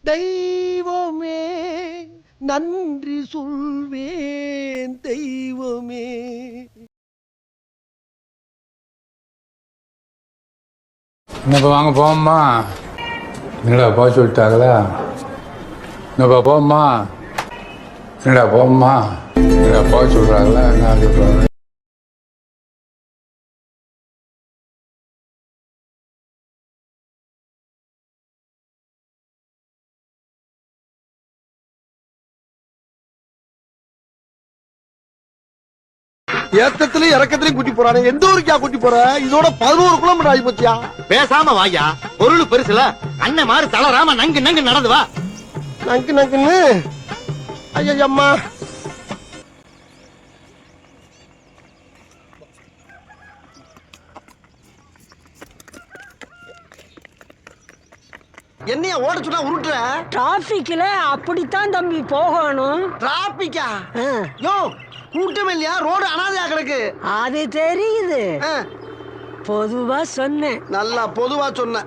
தெய்வமே நன்றி சொல்வேன் தெய்வமே. என்னப்பா வாங்க போம்மா. என்னடா போக சொல்லிட்டாங்களா? என்னப்பா போம்மா. என்னடா போம்மா. என்னடா போக சொல்கிறாங்களா? என்ன சொல்கிறாங்க? ஏத்தத்திலயும் இறக்கத்திலயும் கூட்டி போறானே. எந்த ஊருக்கா கூட்டி போற? இதோட 11 கிலோமீட்டர் ஆகி போச்சியா. பேசாம வாயா, பொருள் பெருசுல அண்ணன் மாதிரி தளராம நங்கு நங்கு நடந்து வா. நங்கு நங்குன்னு ஐயம்மா. என்னையா ஓட சொன்னா உருட்டுற? டிராபிக்ல அப்படித்தான் தம்பி போகணும். டிராபிக்கா? யோ கூட்டம் இல்லையா? ரோடு அனாதையா கிடக்கு. அது தெரியுது, பொதுவா சொன்னேன். நல்லா பொதுவா சொன்ன.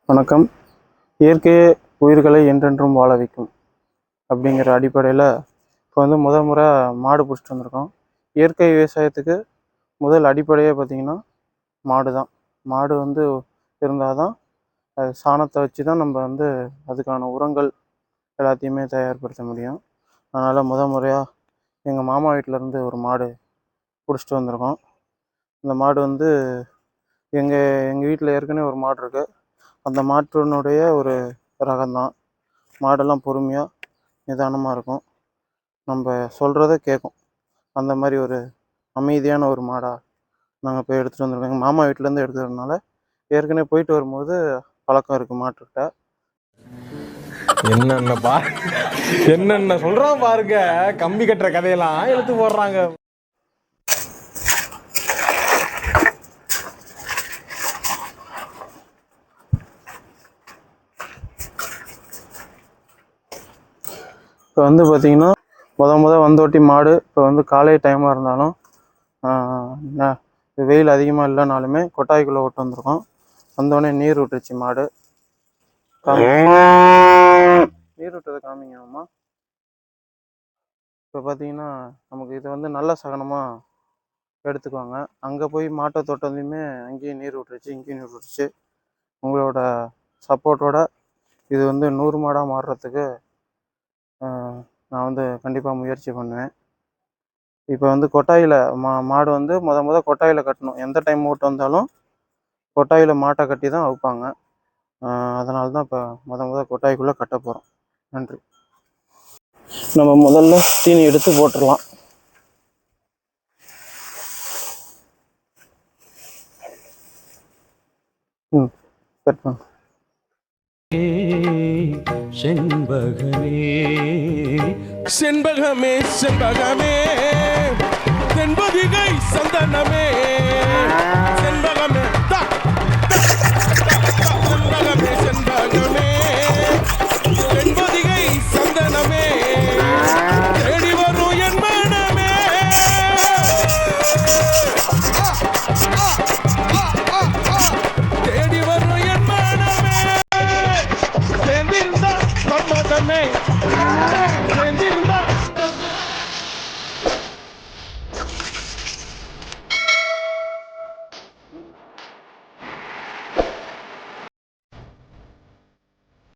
வணக்கம். இயற்கையே உயிர்களை என்றென்றும் வாழ வைக்கும் அப்படிங்கிற அடிப்படையில் இப்போ வந்து முறை மாடு பிடிச்சிட்டு வந்திருக்கோம். இயற்கை விவசாயத்துக்கு முதல் அடிப்படையே பார்த்திங்கன்னா மாடு தான். மாடு வந்து இருந்தால் தான் அது சாணத்தை வச்சு தான் நம்ம வந்து அதுக்கான உரங்கள் எல்லாத்தையுமே தயார்படுத்த முடியும். அதனால் முறையாக எங்கள் மாமா வீட்டிலேருந்து ஒரு மாடு பிடிச்சிட்டு வந்திருக்கோம். இந்த மாடு வந்து எங்கள் வீட்டில் ஏற்கனவே ஒரு மாடு இருக்குது. அந்த மாட்டினுடைய ஒரு ரகம்தான். மாடெல்லாம் பொறுமையாக நிதானமாக இருக்கும், நம்ம சொல்கிறத கேட்கும். அந்த மாதிரி ஒரு அமைதியான ஒரு மாடாக நாங்கள் போய் எடுத்துகிட்டு வந்திருக்கோம். எங்கள் மாமா வீட்டிலேருந்து எடுத்துக்கிறதுனால ஏற்கனவே போயிட்டு வரும்போது பழக்கம் இருக்குது மாட்டுக்கிட்ட. என்னென்ன சொல்கிறோம் பாருங்க. கம்பி கட்டுற கதையெல்லாம் எடுத்து போடுறாங்க. இப்போ வந்து பார்த்திங்கன்னா வந்தோட்டி மாடு இப்போ வந்து காலை டைமாக இருந்தாலும் வெயில் அதிகமாக இல்லைனாலுமே கொட்டாய்க்குள்ளே விட்டு வந்திருக்கோம். வந்தோடனே நீர் விட்டுருச்சு மாடு. நீர் விட்டதை காமிங்கம்மா. இப்போ பார்த்தீங்கன்னா நமக்கு இது வந்து நல்ல சகனமாக எடுத்துக்குவாங்க. அங்கே போய் மாட்டை தொட்டதையுமே அங்கேயும் நீர் விட்டுருச்சு, இங்கேயும் நீர் விட்டுருச்சு. உங்களோட சப்போர்ட்டோட இது வந்து 100 மாடாக மாறுறதுக்கு நான் வந்து கண்டிப்பாக முயற்சி பண்ணுவேன். இப்போ வந்து கொட்டாயில் மாடு வந்து கொட்டாயில் கட்டணும். எந்த டைம் ஓட்டு வந்தாலும் கொட்டாயில் மாட்டை கட்டி தான் அவுப்பாங்க. அதனால தான் இப்போ கொட்டாய்க்குள்ளே கட்ட போகிறோம். நன்றி. நம்ம முதல்ல தீனி எடுத்து போட்டுடலாம். கட் பண்ண. செண்பகமே செண்பகமே செண்பகமே தென்பதிகை சந்தனமே